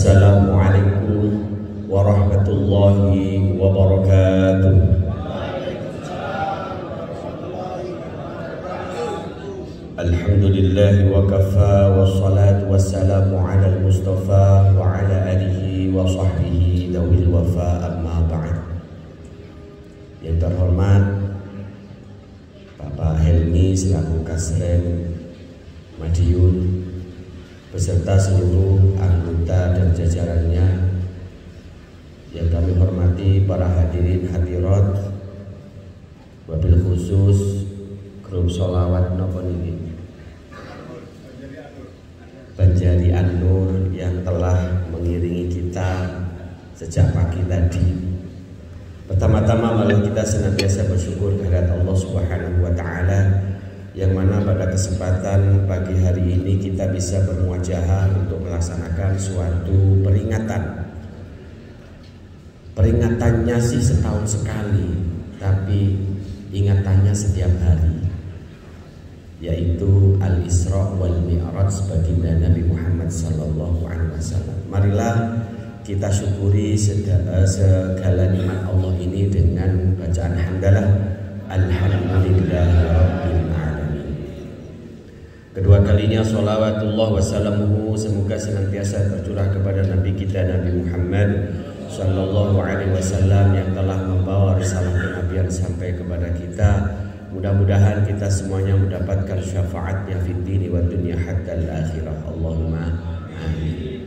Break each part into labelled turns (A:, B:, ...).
A: Assalamualaikum warahmatullahi wabarakatuh. Alhamdulillahi wa kafa wassalatu wassalamu ala al-mustafa wa ala alihi wa sahbihi dawil wafa amma ba'd. Yang terhormat Bapak Helmi selaku Kasren Madiun beserta seluruh anggota dan jajarannya, yang kami hormati para hadirin hadirat, wabil khusus grup sholawat nopo niki Banjari An-Nur yang telah mengiringi kita sejak pagi tadi. Pertama-tama malah kita senantiasa bersyukur kehadirat Allah Subhanahu wa taala, yang mana pada kesempatan pagi hari ini kita bisa bermuajahah untuk melaksanakan suatu peringatan. Peringatannya sih setahun sekali, tapi ingatannya setiap hari, yaitu Al-Isra wal Mi'raj baginda Nabi Muhammad sallallahu alaihi wasallam. Marilah kita syukuri segala nikmat Allah ini dengan bacaan hamdalah alhamdulillahirabbil alamin. Kedua kalinya sholawatullah wassalamuhu semoga senantiasa tercurah kepada Nabi kita Nabi Muhammad sallallahu alaihi wasallam yang telah membawa risalah kenabian sampai kepada kita. Mudah-mudahan kita semuanya mendapatkan syafaatnya fid dini wa dunya hatta al-akhirah. Allahumma amin.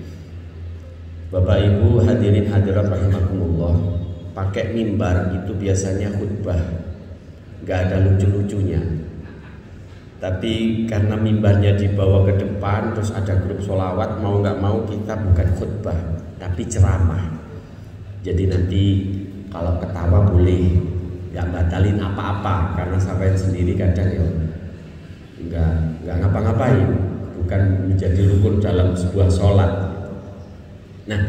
A: Bapak Ibu hadirin hadirat rahimakumullah, pakai mimbar itu biasanya khutbah, gak ada lucu-lucunya. Tapi karena mimbarnya dibawa ke depan, terus ada grup sholawat, mau gak mau kita bukan khutbah, tapi ceramah. Jadi nanti kalau ketawa boleh, gak batalin apa-apa, karena sampai sendiri kadang ya gak ngapa-ngapain, bukan menjadi rukun dalam sebuah sholat. Nah,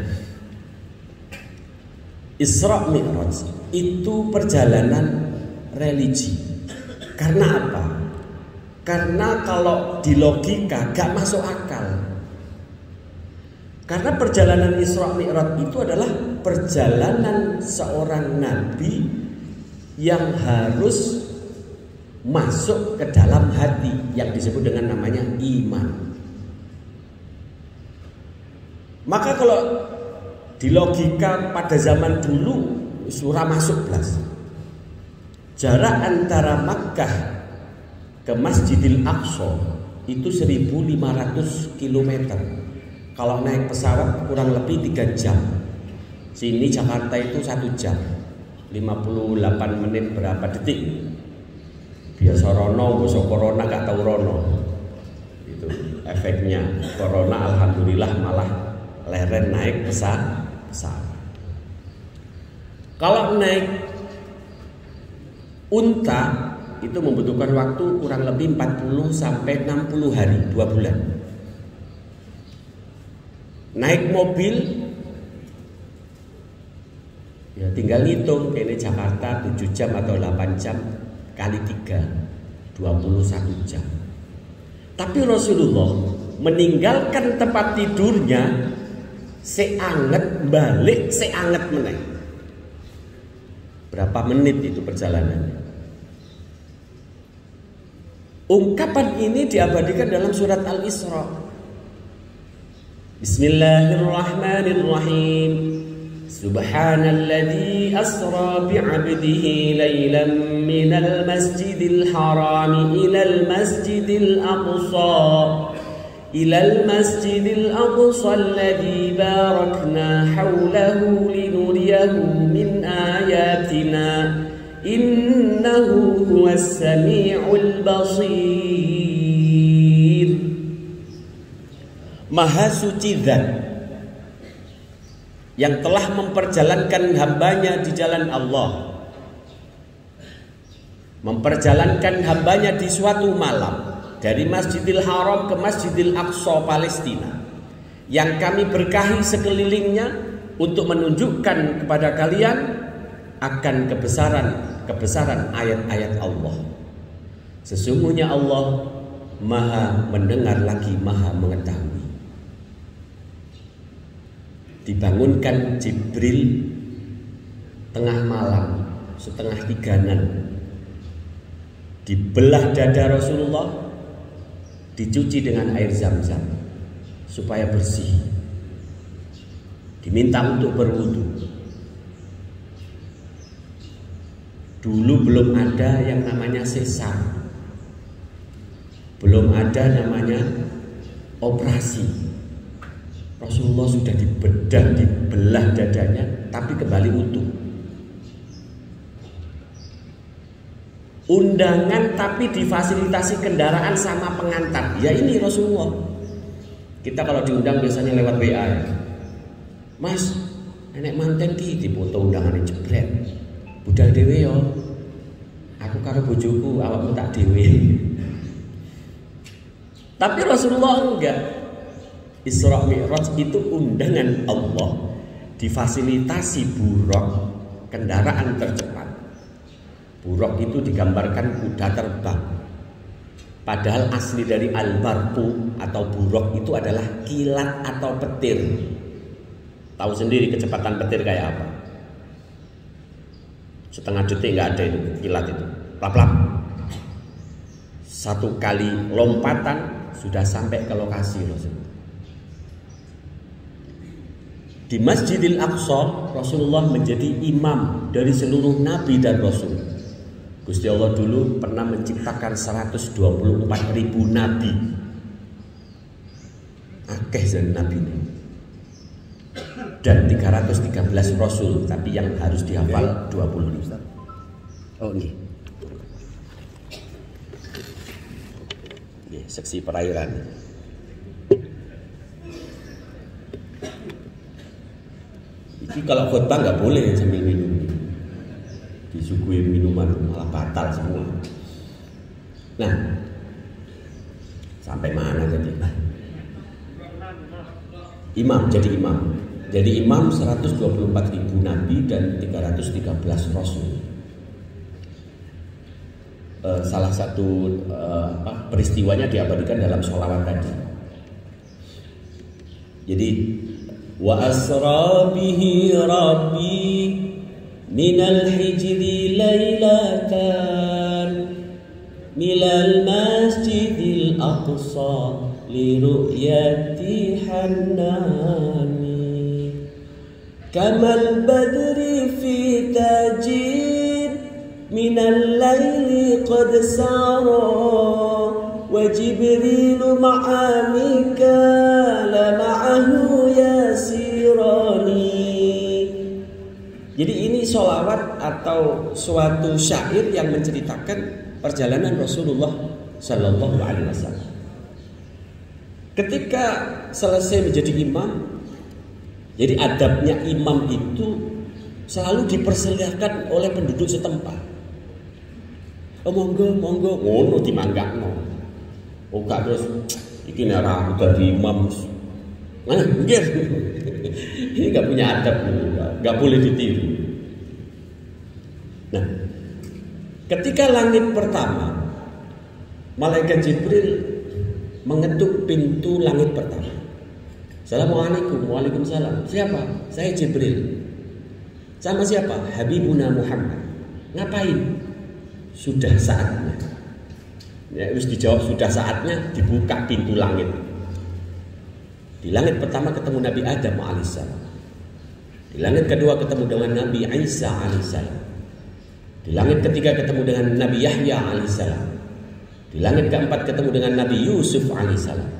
A: Isra Mi'raj itu perjalanan religi. Karena apa? Karena kalau di logika gak masuk akal. Karena perjalanan Isra Mi'raj itu adalah perjalanan seorang nabi yang harus masuk ke dalam hati, yang disebut dengan namanya iman. Maka kalau di logika pada zaman dulu surah masuk belas. Jarak antara Makkah ke Masjidil Aqsa itu 1500 km. Kalau naik pesawat kurang lebih 3 jam. Sini Jakarta itu 1 jam 58 menit berapa detik. Biasa rono, bosok corona gak tahu rono. Itu efeknya. Corona alhamdulillah malah leren naik pesawat. Kalau naik unta itu membutuhkan waktu kurang lebih 40 sampai 60 hari, 2 bulan. Naik mobil ya tinggal ngitung, ini Jakarta 7 jam atau 8 jam kali 3 21 jam. Tapi Rasulullah meninggalkan tempat tidurnya seanget, balik seanget meneh. Berapa menit itu perjalanannya? Ungkapan ini diabadikan dalam surat Al-Isra. Bismillahirrahmanirrahim. Subhanalladzi asra bi'abdihi laylan minal masjidil haram ilal masjidil aqsa المسجد الأقصى الذي باركنا حوله لنريه من آياتنا إنه هو السميع البصير. Maha suci Zat yang telah memperjalankan hambanya di jalan Allah, memperjalankan hambanya di suatu malam dari Masjidil Haram ke Masjidil Aqsa Palestina, yang kami berkahi sekelilingnya untuk menunjukkan kepada kalian akan kebesaran ayat-ayat Allah. Sesungguhnya Allah Maha mendengar lagi Maha mengetahui. dibangunkan Jibril tengah malam, setengah tiganan, dibelah dada Rasulullah, dicuci dengan air zam-zam supaya bersih, diminta untuk berwudu. Dulu belum ada yang namanya sesar, belum ada namanya operasi. Rasulullah sudah dibelah dadanya, tapi kembali utuh. Undangan tapi difasilitasi kendaraan sama pengantar. Ya ini Rasulullah. Kita kalau diundang biasanya lewat WA ya. Mas, nenek manten ki dipoto undangannya jebret. Budal dhewe yo. Aku karo bojoku, awakmu tak dhewe. Tapi Rasulullah enggak. Isra Mi'raj itu undangan Allah, difasilitasi buraq, kendaraan tercepat. Buraq itu digambarkan kuda terbang. Padahal asli dari al-barqu atau buraq itu adalah kilat atau petir. Tahu sendiri kecepatan petir kayak apa? Setengah detik nggak ada itu kilat itu, lap-lap. Satu kali lompatan sudah sampai ke lokasi Rasulullah. Di Masjidil Aqsa Rasulullah menjadi imam dari seluruh nabi dan rasul. Gusti Allah dulu pernah menciptakan 124.000 nabi. Akeh dan nabi ini. Dan 313 rasul, tapi yang harus dihafal 20. Oh ini. Ini seksi perairan. Ini kalau khutbah nggak boleh sambil minum. Disuguhi minuman malah batal semua. Nah, sampai mana tadi? Imam, jadi imam. Jadi imam 124.000 nabi dan 313 rasul. Salah satu peristiwanya diabadikan dalam sholawat tadi. Jadi wa asra bihi rabbi minal hijri lailatan milal masjidil aqsa li ru'yati hannani kamal badri fi tajid minal laili qad sara wa jibrilu ma'amika la ma'ahu yasirani. Jadi ini sholawat atau suatu syair yang menceritakan perjalanan Rasulullah Sallallahu Alaihi Wasallam. Ketika selesai menjadi imam, jadi adabnya imam itu selalu dipersilahkan oleh penduduk setempat. Oh monggo, monggo, ngono dimanggakno. Oh gak terus iki nek aku dadi imam. Mana mikir? Ini gak punya adab, gak boleh ditiru. Nah, ketika langit pertama, malaikat Jibril mengetuk pintu langit pertama. Assalamualaikum, waalaikumsalam. Siapa? Saya Jibril. Sama siapa? Habibuna Muhammad. Ngapain? Sudah saatnya. Ya, harus dijawab sudah saatnya, dibuka pintu langit. Di langit pertama ketemu Nabi Adam alaihissalam. Di langit kedua ketemu dengan Nabi Isa alaihissalam. Di langit ketiga ketemu dengan Nabi Yahya alaihissalam. Di langit keempat ketemu dengan Nabi Yusuf alaihissalam.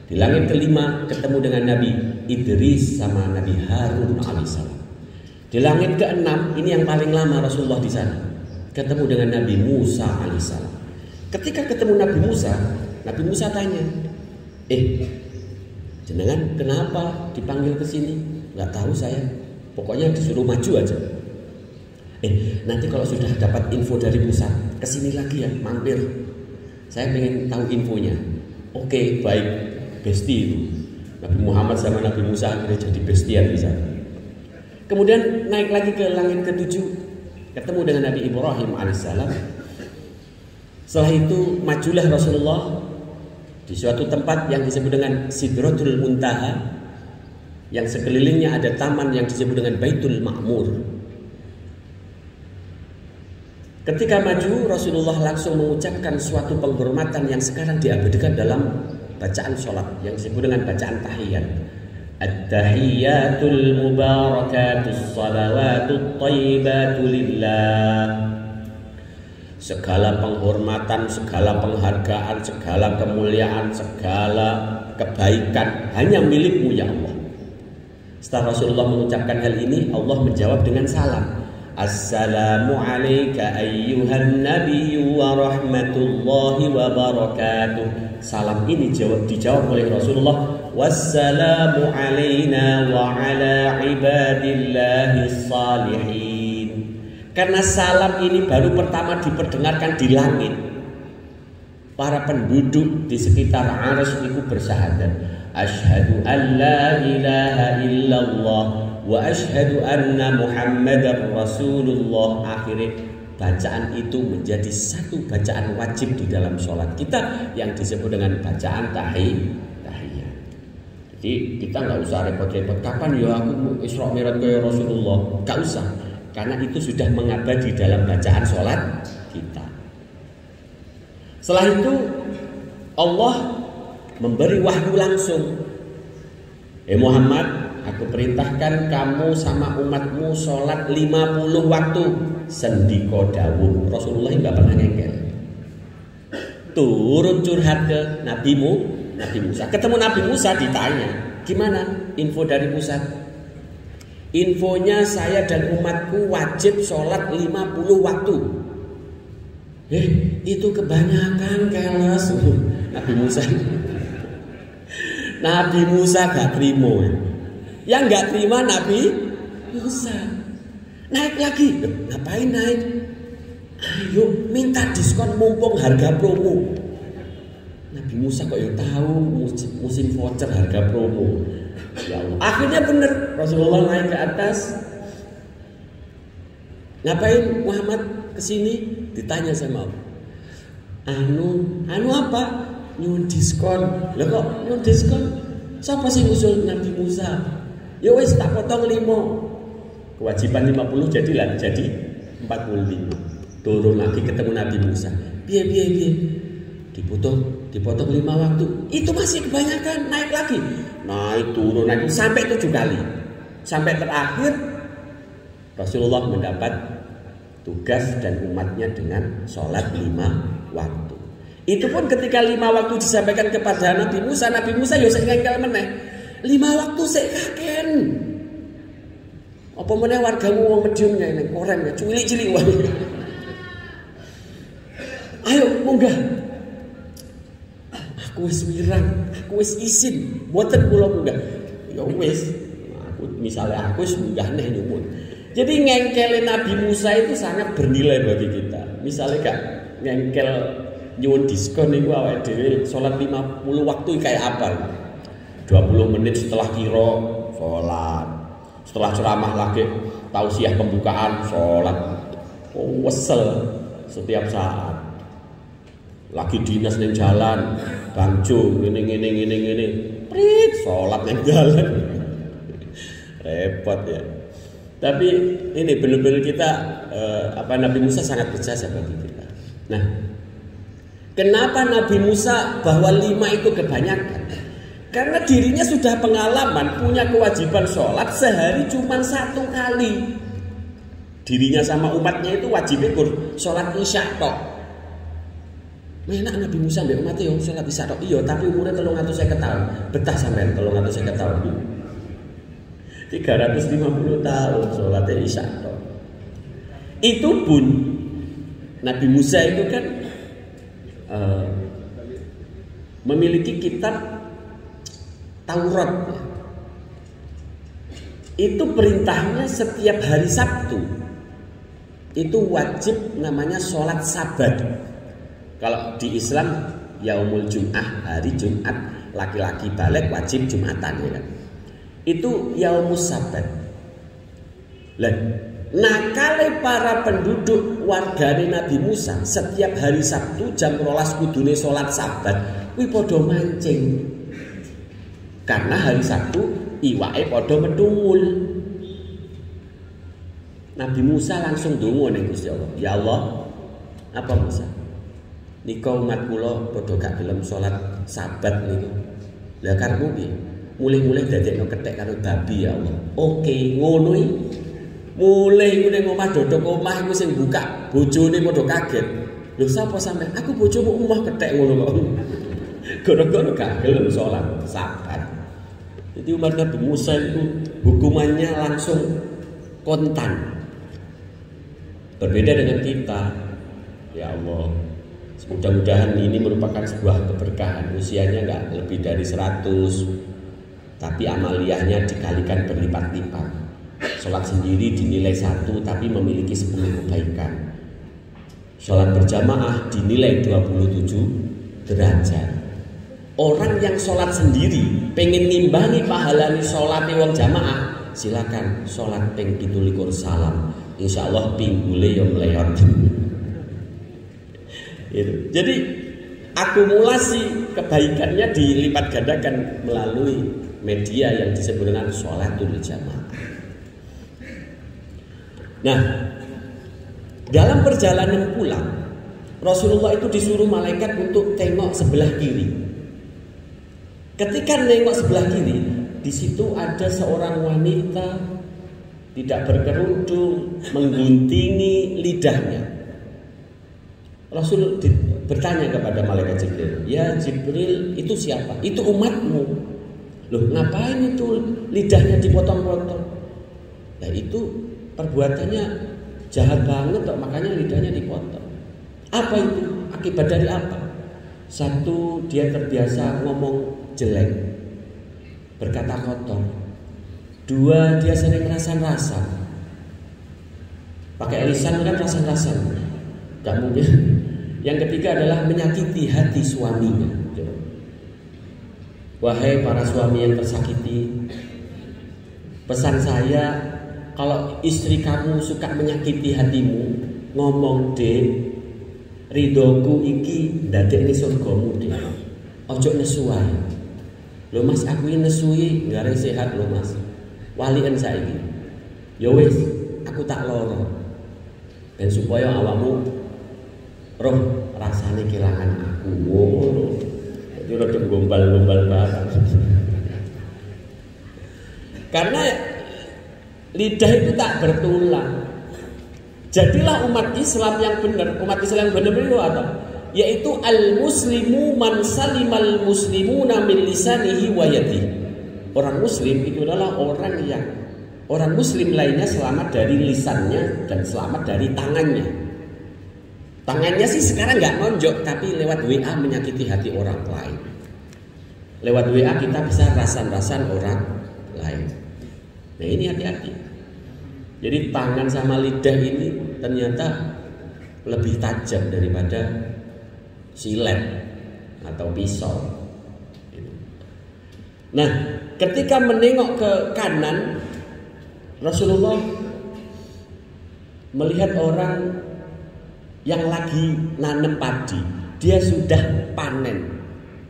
A: Di langit kelima ketemu dengan Nabi Idris sama Nabi Harun alaihissalam. Di langit keenam, ini yang paling lama Rasulullah di sana, ketemu dengan Nabi Musa alaihissalam. Ketika ketemu Nabi Musa tanya, jenengan kenapa dipanggil ke sini? Nggak tahu saya. Pokoknya disuruh maju aja. Nanti kalau sudah dapat info dari pusat, kesini lagi ya, mampir. Saya pengen tahu infonya. Oke, baik, bestie itu. Nabi Muhammad sama Nabi Musa akhirnya jadi bestian di sana. Kemudian naik lagi ke langit ketujuh, ketemu dengan Nabi Ibrahim alaihissalam. Setelah itu majulah Rasulullah di suatu tempat yang disebut dengan Sidratul Muntaha. yang sekelilingnya ada taman yang disebut dengan Baitul Ma'mur. Ketika maju, Rasulullah langsung mengucapkan suatu penghormatan yang sekarang diabadikan dalam bacaan sholat yang disebut dengan bacaan tahiyat. At-tahiyyatul mubarakatus salawatut thayyibatu lillah. Segala penghormatan, segala penghargaan, segala kemuliaan, segala kebaikan hanya milikmu ya Allah. Setelah Rasulullah mengucapkan hal ini, Allah menjawab dengan salam. Assalamu alayka ayyuhan nabiyyu wa rahmatullahi wa barakatuh. Salam ini dijawab oleh Rasulullah. Wassalamu alayna wa ala ibadillahis salihin. Karena salam ini baru pertama diperdengarkan di langit, para penduduk di sekitar Arsy itu bersyahadat, asyhadu an la ilaha illallah wa asyhadu anna Muhammadar Rasulullah. Akhirnya bacaan itu menjadi satu bacaan wajib di dalam sholat kita yang disebut dengan bacaan tahiyat. Jadi kita nggak usah repot-repot kapan ya aku Isra Mi'raj kaya Rasulullah, nggak usah, karena itu sudah mengabadi dalam bacaan sholat kita. Setelah itu Allah memberi wahyu langsung. Muhammad, aku perintahkan kamu sama umatmu sholat 50 waktu. Sendiko dawuh. Rasulullah nggak pernah ngengkel. Turun curhat ke Nabi Musa. Ketemu Nabi Musa ditanya, gimana info dari Musa? Infonya saya dan umatku wajib sholat 50 waktu. Itu kebanyakan keles. Nabi Musa gak terima. Yang gak terima Nabi Musa. Naik lagi. Ngapain naik? Ayo minta diskon mumpung harga promo. Nabi Musa kok ya tahu musim voucher harga promo. Ya Allah. Akhirnya bener, Rasulullah naik ke atas. Ngapain Muhammad kesini? Ditanya sama Allah. Anu apa? Nyun diskon. Lah kok nyun diskon? Siapa sih usul Nabi Musa? Ya wis tak potong 5. Kewajiban 50 jadi 45. Turun lagi ketemu Nabi Musa. Piye. Dipotong 5 waktu. Itu masih kebanyakan, naik lagi. Naik turun naik sampai 7 kali. Sampai terakhir Rasulullah mendapat tugas dan umatnya dengan sholat 5 waktu. Itu pun ketika 5 waktu disampaikan kepada Nabi Musa ya sing ngengkel meneh. 5 waktu sik kaken. Apa meneh wargamu wong medium ya ning korem ya cilik-cilik wae. Ayo munggah. Aku wis wirang, aku wis izin, mboten kula munggah. Ya wis, aku wis munggah neh nyuwun. Jadi ngengkelin Nabi Musa itu sangat bernilai bagi kita. Misalnya gak ngengkel nyuwun diskon niku awake dhewe salat 50 waktu kayak apa? 20 menit setelah kira salat. Setelah ceramah lagi tausiah pembukaan salat. Wesel setiap saat. Lagi dinas ning jalan, bangjo ngene. Prit salat ning jalan. Repot ya. Tapi ini benar-benar kita Nabi Musa sangat berjasa bagi kita. Nah, kenapa Nabi Musa bahwa 5 itu kebanyakan? Karena dirinya sudah pengalaman punya kewajiban sholat sehari cuma 1 kali. Dirinya sama umatnya itu wajibnya sholat isya tok. Enak Nabi Musa mbek umatnya yo sholat isya tok. Iya, tapi umurnya 350 tahun. Betah sampean 350 tahun. 350 tahun sholatnya isya tok. Itu pun Nabi Musa itu kan memiliki kitab Taurat. Itu perintahnya setiap hari Sabtu itu wajib namanya sholat sabat. Kalau di Islam Yaumul Jum'ah, hari Jumat, laki-laki balik wajib Jumatan ya kan. Itu Yaumus Sabat. Nakale para penduduk wargane Nabi Musa setiap hari Sabtu jam 12 kudune salat sabat kuwi padha mancing. Karena hari Sabtu iwake padha medhungul. Nabi Musa langsung ndonga ning Gusti Allah. Ya Allah, apa Musa? Nika umat kula padha gak gelem salat sabat niku. Lah karepmu piye? Mulih-mulih dadekno kethek karo babi ya Allah. Oke, ngono iki. Mulih ning omah dodok omah iku sing buka, bojone padha kaget. Lho sapa sampean? Aku bojomu omah kethek ngono kok. Gara-gara gak gelem salat sabat. Jadi umat Nabi Musa itu hukumannya langsung kontan. Berbeda dengan kita. Ya Allah, mudah-mudahan ini merupakan sebuah keberkahan. Usianya enggak lebih dari 100, tapi amaliyahnya dikalikan berlipat-lipat. Sholat sendiri dinilai 1, tapi memiliki 10 kebaikan. Sholat berjamaah dinilai 27 derajat. Orang yang sholat sendiri pengen nimbangi pahalani sholat wong jamaah, silakan sholat ping 17 salam. Insya Allah pinggule yang meleot. Jadi akumulasi kebaikannya dilipat gandakan melalui media yang disebut dengan sholatul jamaah. Nah, dalam perjalanan pulang, Rasulullah itu disuruh malaikat untuk tengok sebelah kiri. Ketika nengok sebelah kiri, di situ ada seorang wanita tidak berkerudung, mengguntingi lidahnya. Rasul bertanya kepada malaikat Jibril, "Ya Jibril, itu siapa?" "Itu umatmu." "Loh, ngapain itu lidahnya dipotong-potong?" "Ya itu perbuatannya jahat banget kok, makanya lidahnya dipotong." "Apa itu? Akibat dari apa?" "Satu, dia terbiasa ngomong jelek, berkata kotor. 2, dia sering rasan-rasan. Pakai lisan kan rasan-rasan, gak mungkin. Yang ketiga adalah menyakiti hati suaminya." Wahai para suami yang tersakiti, pesan saya, kalau istri kamu suka menyakiti hatimu, ngomong, "Dek, ridoku iki ndadekne surgamu, Dek. Ojo nesu ae." "Lho Mas, aku ini nesui gare sehat lho Mas. Walian saiki." "Ya wis, aku tak loro. Ben supaya awakmu roh rasane kelangan aku." Ngono. Jadi rada gombal-gombal barang. Karena lidah itu tak bertulang. Jadilah umat Islam yang benar. Umat Islam yang benar itu apa? Yaitu al-muslimu man salimal muslimuna min lisanihi wa yadihi. Orang muslim itu adalah orang muslim lainnya selamat dari lisannya dan selamat dari tangannya. Tangannya sih sekarang nggak nonjok, tapi lewat WA menyakiti hati orang lain. Lewat WA kita bisa rasan-rasan orang lain. Nah ini hati-hati. Jadi tangan sama lidah ini ternyata lebih tajam daripada silet atau pisau. Nah, ketika menengok ke kanan, Rasulullah melihat orang yang lagi nanam padi. Dia sudah panen,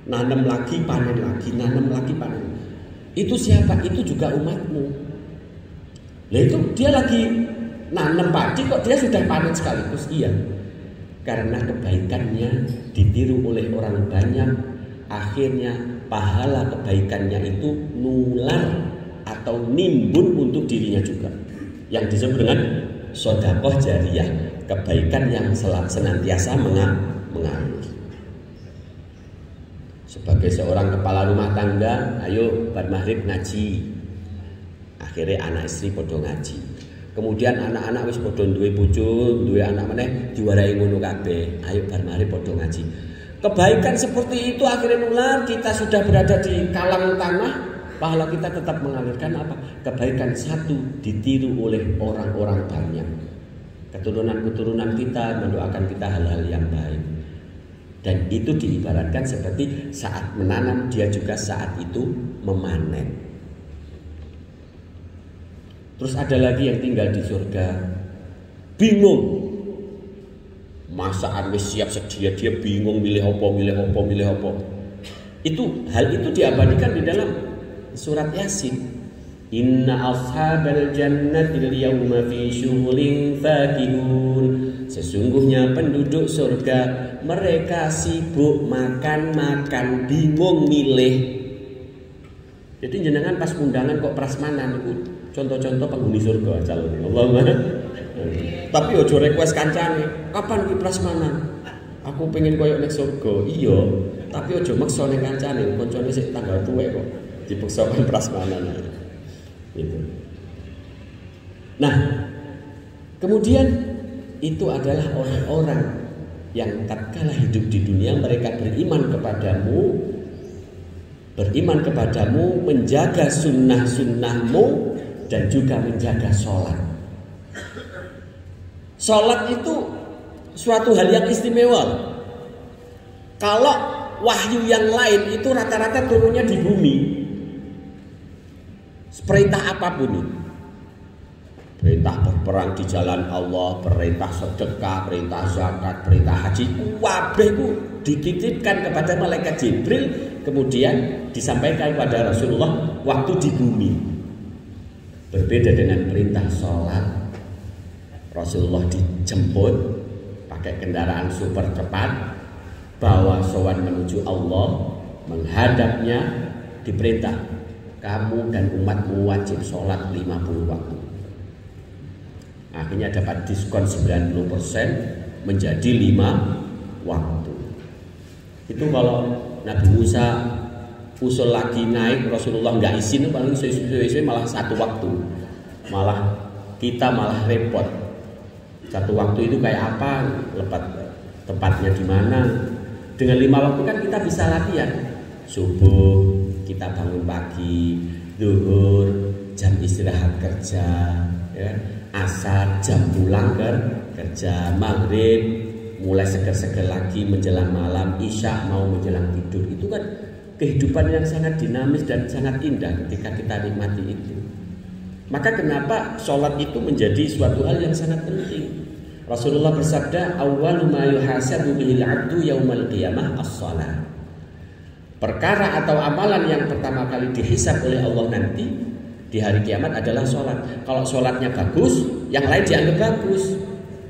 A: nanam lagi, panen lagi, nanam lagi, panen. Itu siapa? Itu juga umatmu. Nah itu dia lagi nanam padi kok dia sudah panen sekaligus. Iya, karena kebaikannya ditiru oleh orang banyak, akhirnya pahala kebaikannya itu nular atau nimbun untuk dirinya juga, yang disebut dengan sedekah jariyah, kebaikan yang senantiasa mengalir. Sebagai seorang kepala rumah tangga, ayo bar maghrib ngaji. Akhirnya anak istri podo ngaji. Kemudian anak-anak wis podo duwe bojo, duwe anak meneh diwarai ngono kabeh. Ayo bar maghrib podo ngaji. Kebaikan seperti itu akhirnya nular. Kita sudah berada di kalang tanah, pahala kita tetap mengalirkan apa? Kebaikan satu ditiru oleh orang-orang banyak. Keturunan-keturunan kita mendoakan kita hal-hal yang baik. Dan itu diibaratkan seperti saat menanam, dia juga saat itu memanen. Terus ada lagi yang tinggal di surga, bingung. Masakan wis siap sedia, dia bingung milih apa. Hal itu diabadikan di dalam surat Yasin. Inna ashabal jannati al-yawma fi syughulin fakihun. Sesungguhnya penduduk surga mereka sibuk makan-makan, bingung milih. Jadi jenengan pas undangan kok prasmanan itu contoh-contoh penghuni surga calon. Allahumma. Tapi ojo request kancane, kapan ki prasmanan? Aku pengen koyo nek surga. Iya, tapi ojo maksa ning kancane, kancane sik tanggal tuwek kok dipaksakan prasmanan. Gitu. Nah, kemudian itu adalah orang-orang yang tatkala hidup di dunia mereka beriman kepadamu, menjaga sunnah-sunnahmu dan juga menjaga sholat. Sholat itu suatu hal yang istimewa. Kalau wahyu yang lain itu rata-rata turunnya di bumi. Perintah apapun itu. Perintah berperang di jalan Allah, perintah sedekah, perintah zakat, perintah haji, kabeh itu dititipkan kepada malaikat Jibril, kemudian disampaikan kepada Rasulullah waktu di bumi. Berbeda dengan perintah sholat, Rasulullah dijemput pakai kendaraan super cepat, bawa sowan menuju Allah, menghadapnya, diperintah kamu dan umatmu wajib sholat 50 waktu. Akhirnya dapat diskon 90% menjadi 5 waktu. Itu kalau Nabi Musa usul lagi naik, Rasulullah nggak izin, paling sesuai malah 1 waktu. Malah kita malah repot. 1 waktu itu kayak apa? Lepas tempatnya di mana? Dengan 5 waktu kan kita bisa latihan. Subuh kita bangun pagi, zuhur jam istirahat kerja, ya. Asar jam pulang kerja, maghrib mulai seger-seger lagi menjelang malam, isya mau menjelang tidur. Itu kan kehidupan yang sangat dinamis dan sangat indah ketika kita nikmati itu. Maka kenapa sholat itu menjadi suatu hal yang sangat penting? Rasulullah bersabda, awwalu ma yuhasabu bihil 'abdu yaumal qiyamah as-shalah. Perkara atau amalan yang pertama kali dihisab oleh Allah nanti di hari kiamat adalah sholat. Kalau sholatnya bagus, yang lain dianggap bagus.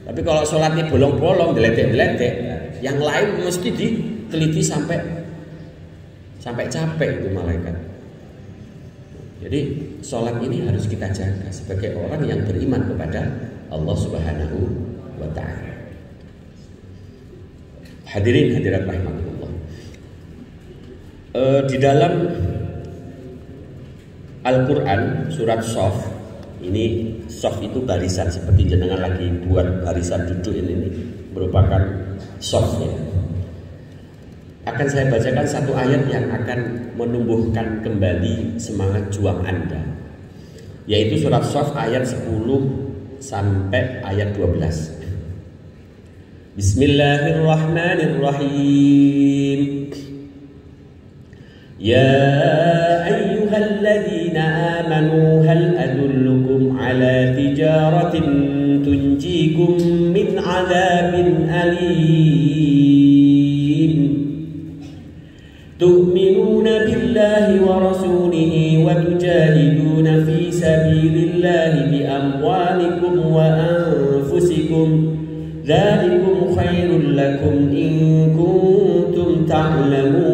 A: Tapi kalau sholatnya bolong-bolong, geletek-geletek, yang lain mesti diteliti sampai capek itu malaikat. Jadi sholat ini harus kita jaga sebagai orang yang beriman kepada Allah Subhanahu wa ta'ala. Hadirin hadirat rahimakumullah. Di dalam Al-Quran surat Shaf, ini Shaf itu barisan seperti jenengan lagi buat barisan duduk ini merupakan Shaf ya. Akan saya bacakan satu ayat yang akan menumbuhkan kembali semangat juang Anda, yaitu surat Shaf ayat 10 sampai ayat 12. Bismillahirrahmanirrahim. Ya ayyuhalladzina amanu hal adullukum ala tijaratin tunjikum min adzabin alim. Tu'minuna billahi wa rasulihi wa tujahiduna fi sabilillahi bi amwalikum wa anfusikum. Dzalikum khairul lakum in kuntum ta'lamun.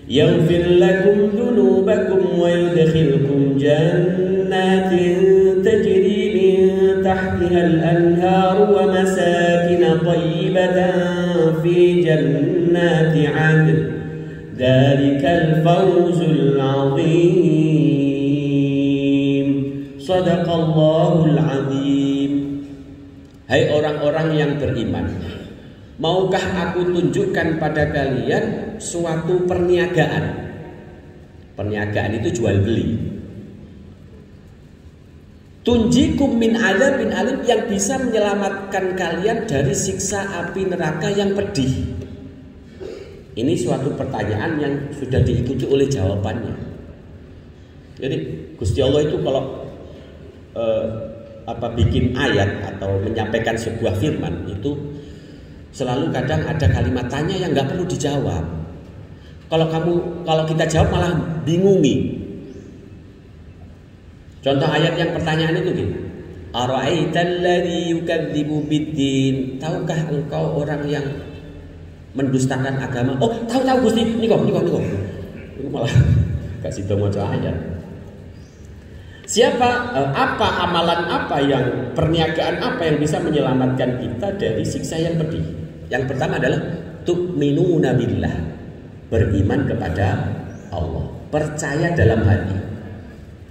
A: Yaghfir lakum dhunubakum wa yudkhilkum jannatin tajri min tahtiha al-anhar wa masakin tayyibatan fi jannati 'adn. Dzalikal fawzul 'adzim. Shadaqallahul 'adzim. Hai orang-orang yang beriman, maukah aku tunjukkan pada kalian suatu perniagaan? Perniagaan itu jual beli. Tunjikum min adzabin alim, yang bisa menyelamatkan kalian dari siksa api neraka yang pedih. Ini suatu pertanyaan yang sudah diikuti oleh jawabannya. Jadi Gusti Allah itu kalau bikin ayat atau menyampaikan sebuah firman itu selalu kadang ada kalimat tanya yang nggak perlu dijawab. Kalau kita jawab malah bingungi. Contoh ayat yang pertanyaan itu gitu. Ara'aital ladzi yukadzibu biddin. Tahukah engkau orang yang mendustakan agama? Oh, tahu Gusti. Niko. Ini malah gak sido maca ayat. Siapa amalan apa yang perniagaan apa yang bisa menyelamatkan kita dari siksa yang pedih? Yang pertama adalah tu'minuna billah. Beriman kepada Allah. Percaya dalam hati.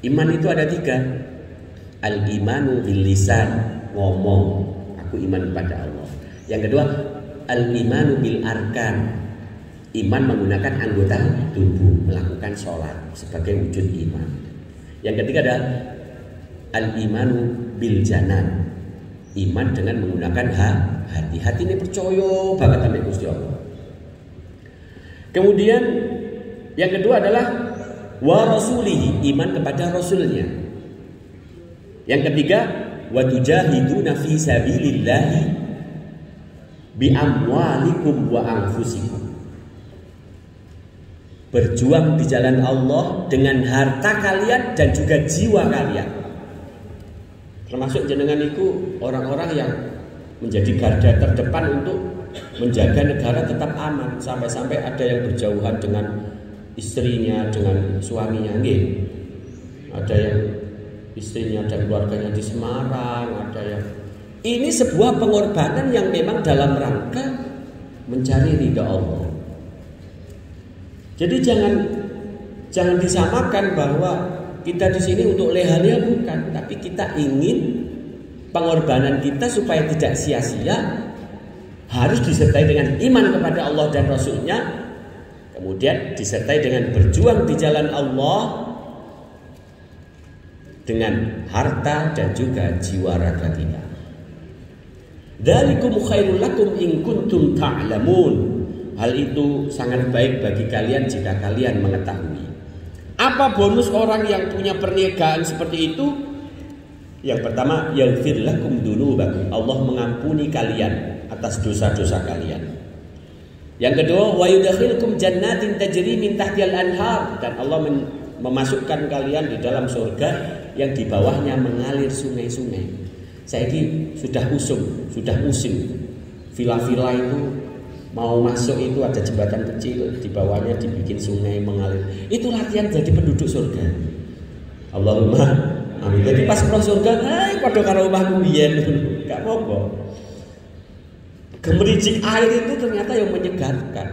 A: Iman itu ada 3. Al-imanu bil lisan, ngomong aku iman kepada Allah. Yang kedua, al-imanu bil arkan, iman menggunakan anggota tubuh, melakukan sholat sebagai wujud iman. Yang ketiga adalah al-imanu bil janan, iman dengan menggunakan hati. Hati ini percaya banget sama Gusti Allah. Kemudian yang kedua adalah wa rasulihi, iman kepada rasulnya. Yang ketiga, wa tujahiduna fi sabilillahi bi amwalikum wa anfusikum. Berjuang di jalan Allah dengan harta kalian dan juga jiwa kalian. Termasuk jenengan itu orang-orang yang menjadi garda terdepan untuk menjaga negara tetap aman, sampai-sampai ada yang berjauhan dengan istrinya, dengan suaminya, nggih. Ada yang istrinya dan keluarganya di Semarang, ada yang ini sebuah pengorbanan yang memang dalam rangka mencari ridha Allah. Jadi jangan disamakan bahwa kita di sini untuk leha-leha, bukan, tapi kita ingin pengorbanan kita supaya tidak sia-sia harus disertai dengan iman kepada Allah dan Rasul-Nya, kemudian disertai dengan berjuang di jalan Allah dengan harta dan juga jiwa raga kita. Dzalikum khairul lakum in kuntum ta'lamun. Hal itu sangat baik bagi kalian jika kalian mengetahui. Apa bonus orang yang punya perniagaan seperti itu? Yang pertama, yaghfir lakum dzunubakum. Allah mengampuni kalian atas dosa-dosa kalian. Yang kedua, wa yudkhilkum jannatin tajri min tahtihal anhar, dan Allah memasukkan kalian di dalam surga yang di bawahnya mengalir sungai-sungai. Saya ini sudah musim. Villa-villa itu mau masuk itu ada jembatan kecil, di bawahnya dibikin sungai mengalir. Itu latihan jadi penduduk surga. Allahumma amin. Jadi pas pro surga, padha karo omahku biyen. Gak apa-apa. Gemericik air itu ternyata yang menyegarkan.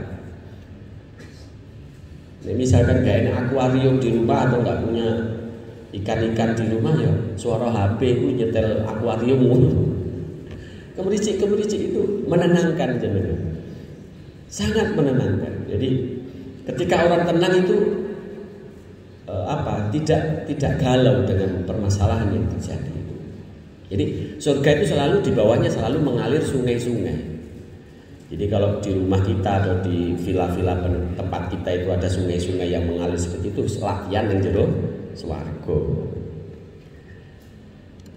A: Nah, misalkan gak enak akuarium di rumah atau gak punya ikan-ikan di rumah, ya suara HP itu nyetel akuarium. Kemericik itu menenangkan, jemaah. Sangat menenangkan. Jadi ketika orang tenang itu tidak galau dengan permasalahan yang terjadi. Jadi surga itu selalu di bawahnya selalu mengalir sungai-sungai. Jadi kalau di rumah kita atau di villa-villa tempat kita itu ada sungai-sungai yang mengalir seperti itu, latihan yang jero swarga.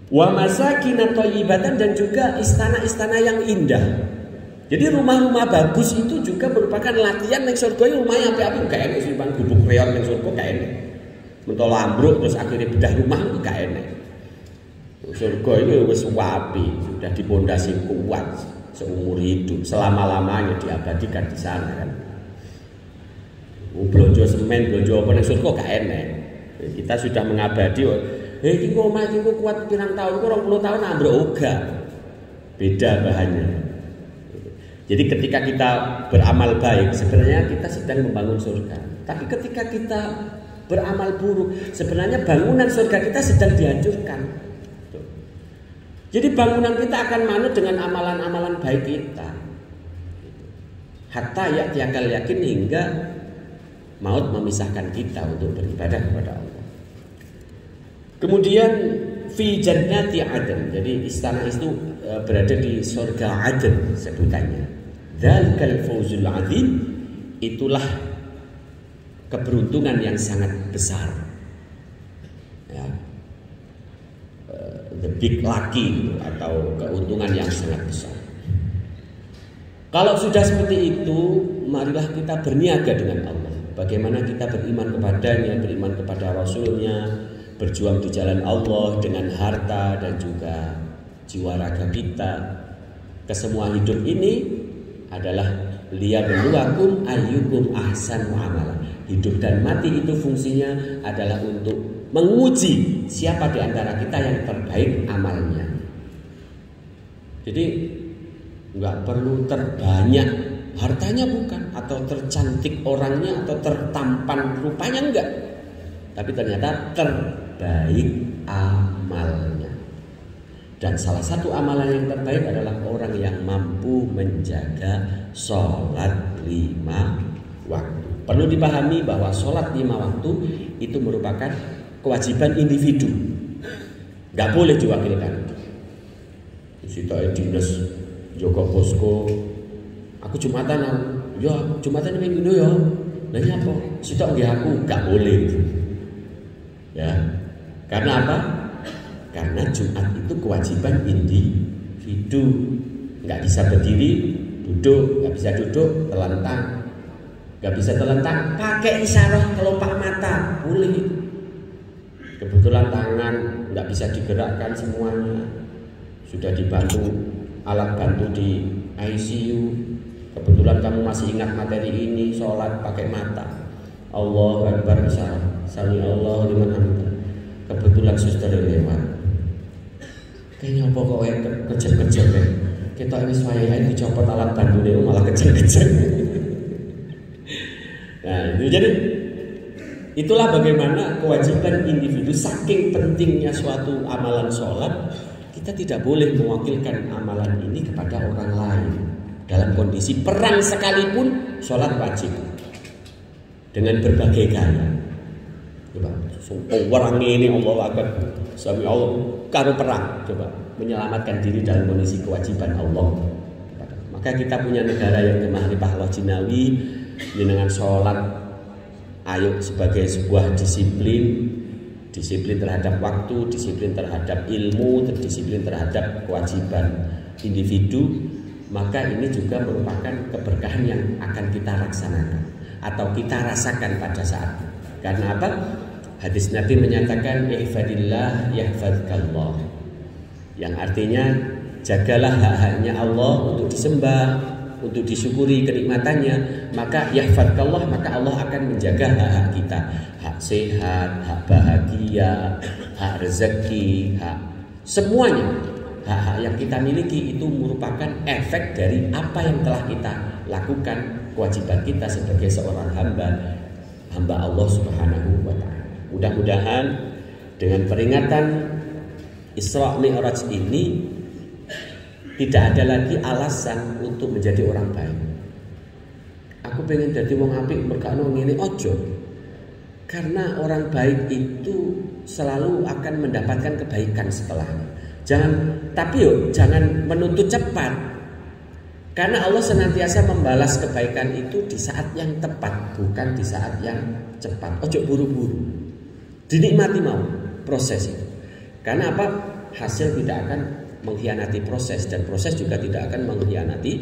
A: Wa masakin thayyibatan, dan juga istana-istana yang indah. Jadi rumah-rumah bagus itu juga merupakan latihan ning surga. Rumahnya apik-apik gak enak sih bang, gubuk reon ning surga gak enak. Mentol ambruk terus akhirnya bedah rumah gak enak. Surga itu wis wapi, sudah dipondasi kuat seumur hidup, selama-lamanya diabadikan di sana kan. Blonjo semen, blonjo apa ning surga gak enak. Kita sudah mengabadi, iki omah iki kuat pirang tahun, 20 tahun ambruk oga. Beda bahannya. Jadi ketika kita beramal baik, sebenarnya kita sedang membangun surga. Tapi ketika kita beramal buruk, sebenarnya bangunan surga kita sedang dihancurkan. Jadi bangunan kita akan manut dengan amalan-amalan baik kita. Hatta ya'tiyakal yakin, hingga maut memisahkan kita untuk beribadah kepada Allah. Kemudian fi jannati adn, jadi istana itu berada di surga Adn sebutannya. Dzalikal fawzul azim, itulah keberuntungan yang sangat besar. Ya. The big lucky, atau keuntungan yang sangat besar. Kalau sudah seperti itu, marilah kita berniaga dengan Allah. Bagaimana kita beriman kepadanya, beriman kepada Rasulnya, berjuang di jalan Allah dengan harta dan juga jiwa raga kita. Kesemua hidup ini adalah liyabluwakum ayyukum ahsanu amala. Hidup dan mati itu fungsinya adalah untuk menguji siapa di antara kita yang terbaik amalnya. Jadi nggak perlu terbanyak hartanya bukan, atau tercantik orangnya, atau tertampan rupanya enggak. Tapi ternyata terbaik amalnya. Dan salah satu amalan yang terbaik adalah orang yang mampu menjaga sholat 5 waktu. Perlu dipahami bahwa sholat 5 waktu itu merupakan kewajiban individu. Gak boleh diwakilkan. Sitoe dinas Joko Posko, aku Jumatan, ya Jumatan minggu itu ya. Lah nyapa? Sitok nggih aku gak boleh. Ya. Karena apa? Karena Jumat itu kewajiban individu. Nggak bisa berdiri, duduk, nggak bisa duduk, telentang. Nggak bisa telentang, pakai isyarah kelopak mata, boleh. Kebetulan tangan nggak bisa digerakkan semuanya, sudah dibantu alat bantu di ICU. Kebetulan kamu masih ingat materi ini, sholat pakai mata. Allahu Akbar isyarah, sami Allah liman hamidah. Kebetulan suster lewat. Kayaknya apa kok kejep-kejep ya. Kita ini swayai dicopot alat bantu dia malah kejep-kejep. Nah, itu jadi itulah bagaimana kewajiban individu. Saking pentingnya suatu amalan sholat, kita tidak boleh mewakilkan amalan ini kepada orang lain. Dalam kondisi perang sekalipun, sholat wajib dengan berbagai gaya. Coba, orang ini Allah Akbar, sami Allah karo perang, coba menyelamatkan diri dalam kondisi kewajiban Allah. Maka kita punya negara yang gemah pahlawan jinawi dengan sholat, ayo sebagai sebuah disiplin terhadap waktu, disiplin terhadap ilmu, disiplin terhadap kewajiban individu. Maka ini juga merupakan keberkahan yang akan kita laksanakan atau kita rasakan pada saat itu. Karena apa? Hadis Nabi menyatakan ihfadillah yahfadkallah, yang artinya jagalah hak-haknya Allah untuk disembah, untuk disyukuri kenikmatannya, maka yahfadkallah, maka Allah akan menjaga hak-hak kita, hak sehat, hak bahagia, hak rezeki, hak semuanya. Hak-hak yang kita miliki itu merupakan efek dari apa yang telah kita lakukan, kewajiban kita sebagai seorang hamba Allah Subhanahu wa ta'ala. Mudah-mudahan dengan peringatan Isra Mi'raj ini tidak ada lagi alasan untuk menjadi orang baik. Aku pengen jadi wong apik mergakno ngene ojo. Karena orang baik itu selalu akan mendapatkan kebaikan setelahnya. Jangan menuntut cepat. Karena Allah senantiasa membalas kebaikan itu di saat yang tepat, bukan di saat yang cepat. Ojo buru-buru. Dinikmati mau proses itu. Karena apa? Hasil tidak akan mengkhianati proses, dan proses juga tidak akan mengkhianati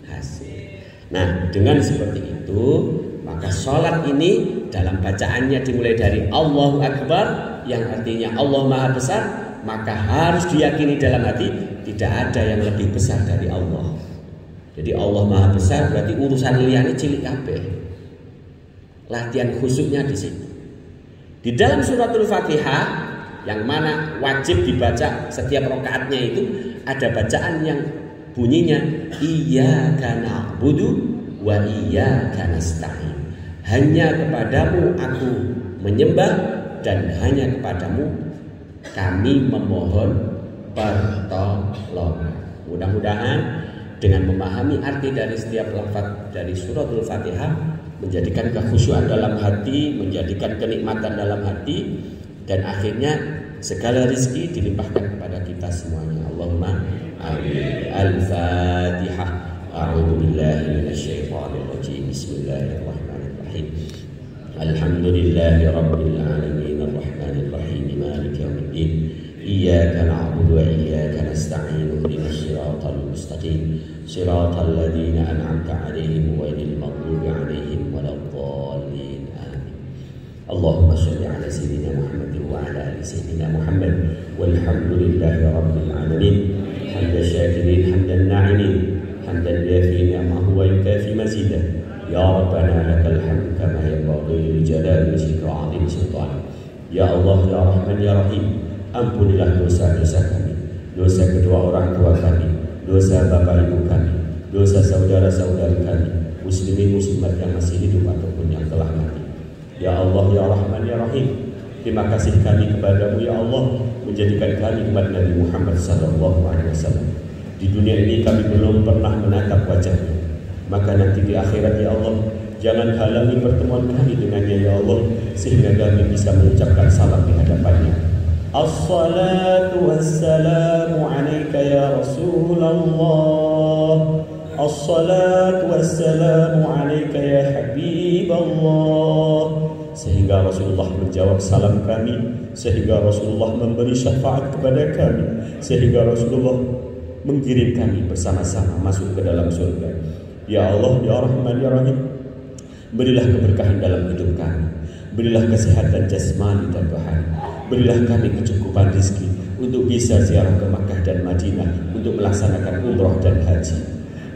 A: hasil. Nah, dengan seperti itu, maka sholat ini dalam bacaannya dimulai dari Allahu Akbar, yang artinya Allah Maha Besar, maka harus diyakini dalam hati tidak ada yang lebih besar dari Allah. Jadi Allah Maha Besar berarti urusan liyane cilik kabeh. Latihan khusyuknya di situ. Di dalam suratul Fatihah yang mana wajib dibaca setiap rakaatnya itu ada bacaan yang bunyinya iyyaka na'budu wa iyyaka nasta'in. Hanya kepadamu aku menyembah dan hanya kepadamu kami memohon pertolongan. Mudah-mudahan dengan memahami arti dari setiap lafaz dari suratul Fatihah menjadikan kekhusyuan dalam hati, menjadikan kenikmatan dalam hati, dan akhirnya segala rezeki dilimpahkan kepada kita semuanya. Allahumma amin. Al-Fatihah. A'udzu billahi minasyaitonir rajim. Bismillahirrahmanirrahim. Alhamdulillahi rabbil alamin arrahmanir rahim maliki yaumiddin. Iyyaka na'budu wa iyyaka nasta'in. Ihdinas siratal mustaqim. Siratal ladzina an'amta 'alaihim ghairil maghdubi 'alaihim waladdallin. Amin. Allahumma sholli ala sayyidina Muhammad wa ala ali sayyidina Muhammad walhamdulillahi rabbil alamin hamdan syakirin hamdan na'imin hamdan yafi ni'amahu wa yukafi mazidah ya rabbana lakal hamdu kama yanbaghi li jalali wajhika wa 'azimi sultanik. Ya Allah ya Rahman ya Rahim, ampunilah dosa-dosa kami, dosa kedua orang tua kami, dosa bapak ibu kami, dosa saudara-saudari kami, muslimin muslimat yang masih hidup ataupun yang telah mati. Ya Allah ya Rahman ya Rahim, terima kasih kami kepadamu ya Allah, menjadikan kami umat Nabi Muhammad SAW. Di dunia ini kami belum pernah menatap wajahnya, maka nanti di akhirat ya Allah, jangan halangi pertemuan kami dengannya ya Allah, sehingga kami bisa mengucapkan salam di hadapannya. Assalatu wassalamu alaika ya Rasulullah, assalatu wassalamu alaika ya Habiballah. Sehingga Rasulullah menjawab salam kami, sehingga Rasulullah memberi syafaat kepada kami, sehingga Rasulullah mengirim kami bersama-sama masuk ke dalam surga. Ya Allah ya Rahman ya Rahim, berilah keberkahan dalam hidup kami, berilah kesehatan jasmani dan rohani, berilah kami kecukupan rezeki untuk bisa ziarah ke Makkah dan Madinah untuk melaksanakan umrah dan haji.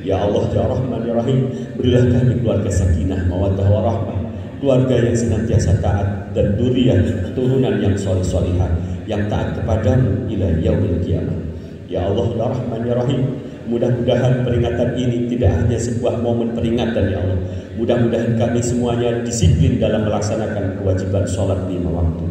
A: Ya Allah ya Rahman ya Rahim, berilah kami keluarga sakinah mawaddah warahmah, keluarga yang senantiasa taat dan dzurriyyah keturunan yang soleh-solihah yang taat kepadamu ila yaumil qiyamah. Ya Allah ya Rahman ya Rahim, mudah-mudahan peringatan ini tidak hanya sebuah momen peringatan ya Allah. Mudah-mudahan kami semuanya disiplin dalam melaksanakan kewajiban sholat 5 waktu.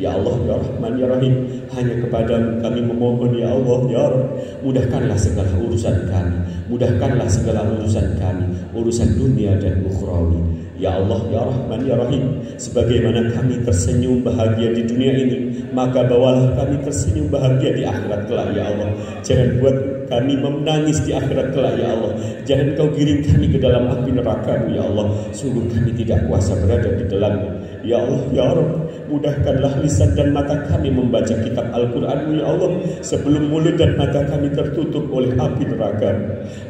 A: Ya Allah ya Rahman ya Rahim, hanya kepadamu kami memohon ya Allah ya Rabb, mudahkanlah segala urusan kami, mudahkanlah segala urusan kami, urusan dunia dan ukhrawi. Ya Allah ya Rahman ya Rahim, sebagaimana kami tersenyum bahagia di dunia ini, maka bawalah kami tersenyum bahagia di akhirat kelak ya Allah. Jangan buat kami menangis di akhirat kelak ya Allah. Jangan kau giring kami ke dalam api neraka-Mu ya Allah. Sungguh kami tidak kuasa berada di dalamnya. Ya Allah ya Rabb, mudahkanlah lisan dan mata kami membaca kitab Al-Quran-Mu ya Allah, sebelum mulut dan mata kami tertutup oleh api neraka.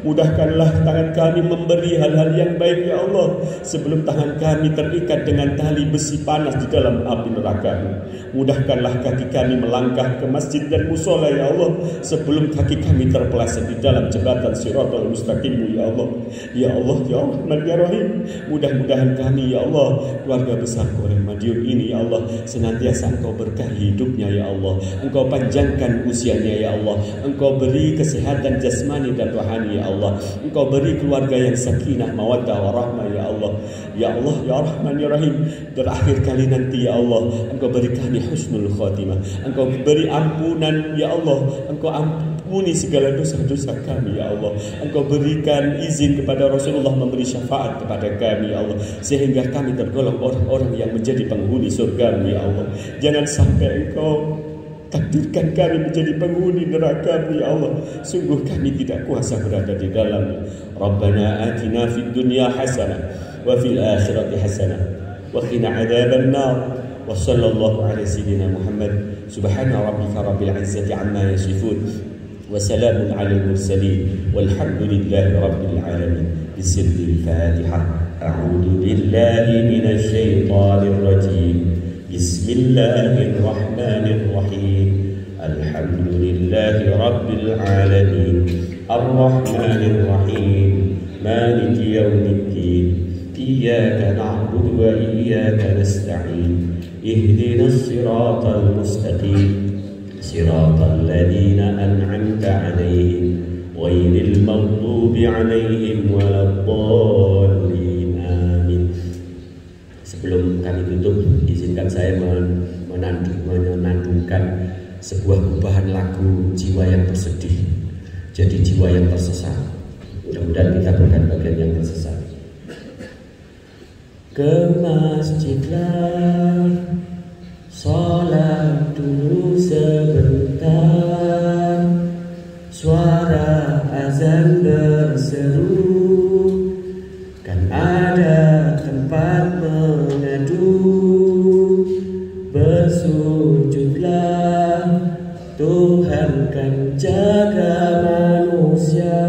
A: Mudahkanlah tangan kami memberi hal-hal yang baik ya Allah, sebelum tangan kami terikat dengan tali besi panas di dalam api neraka. Mudahkanlah kaki kami melangkah ke masjid dan musola ya Allah, sebelum kaki kami terpeleset di dalam jembatan Shiratal Mustaqim ya Allah. Ya Allah ya Rahman ya Rahim, mudah-mudahan kami ya Allah, keluarga besar Korem Madiun ini ya Allah, senantiasa Engkau berkahi hidupnya ya Allah, Engkau panjangkan usianya ya Allah, Engkau beri kesehatan jasmani dan rohani ya Allah, Engkau beri keluarga yang sakinah mawaddah warahmah ya Allah. Ya Allah ya Rahman ya Rahim, terakhir kali nanti ya Allah, Engkau beri kami husnul khotimah, Engkau beri ampunan ya Allah, Engkau ampuni segala dosa-dosa kami ya Allah, Engkau berikan izin kepada Rasulullah memberi syafaat kepada kami ya Allah, sehingga kami tergolong orang-orang yang menjadi penghuni surga-Mu ya Allah. Jangan sampai Engkau takdirkan kami menjadi penghuni neraka-Mu ya Allah. Sungguh kami tidak kuasa berada di dalamnya. Rabbana atina fid dunya hasanah wa fil akhirati hasanah wa qina adzaban nar. Wa sallallahu ala sayyidina Muhammad. Subhana rabbika rabbil izzati amma yasifun wa salamun alal mursalin walhamdulillahi rabbil alamin. Bismillahil Fatihah. أعوذ بالله من الشيطان الرجيم. بسم الله الرحمن الرحيم. الحمد لله رب العالمين الرحمن الرحيم مالك يوم الدين إياك نعبد وإياك نستعين اهدنا الصراط المستقيم صراط الذين أنعمت عليهم غير المغضوب عليهم ولا الضالين. Sebelum kami tutup, izinkan saya menandungkan sebuah gubahan lagu jiwa yang bersedih, jadi jiwa yang tersesat. Mudah-mudahan kita bukan bagian yang tersesat. Ke masjidlah, sholat dulu sebentar, suara azan berseru, kan ada tempat mengadu. Bersujudlah, Tuhan kan jaga manusia,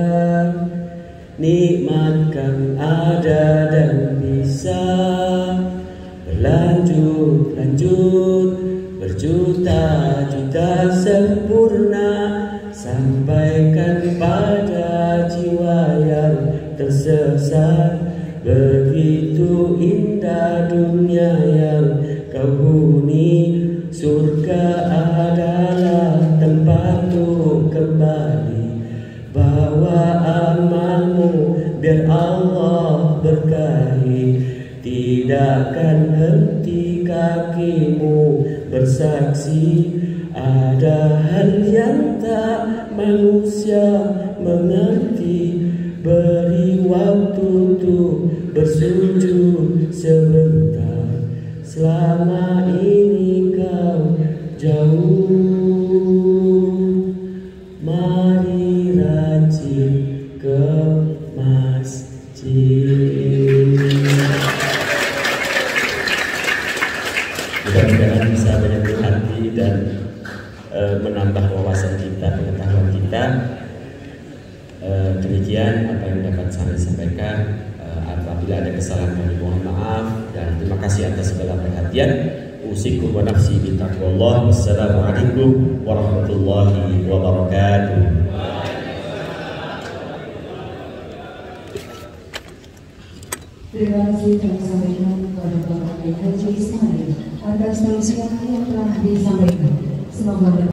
A: nikmat kan ada dan bisa berlanjut tersesat. Begitu indah dunia yang kau huni, surga adalah tempat untuk kembali. Bawa amalmu biar Allah berkahi, tidakkan henti kakimu bersaksi. Ada hal yang tak manusia mengerti, beri waktu tuh bersujud sebentar. Selama ini kau jauh, mari rajin ke masjid. Mudah-mudahan bisa menyentuh hati dan menambah wawasan kita, pengetahuan kita. Demikian apa yang dapat saya sampaikan. Apabila ada kesalahan kami mohon maaf, dan terima kasih atas segala perhatian. Usikum wa nafsi bitaqwallah. Wassalamualaikum warahmatullahi wabarakatuh.
B: Terima kasih telah disampaikan kepada Bapak Haji Ismail atas tausiah yang telah disampaikan. Semoga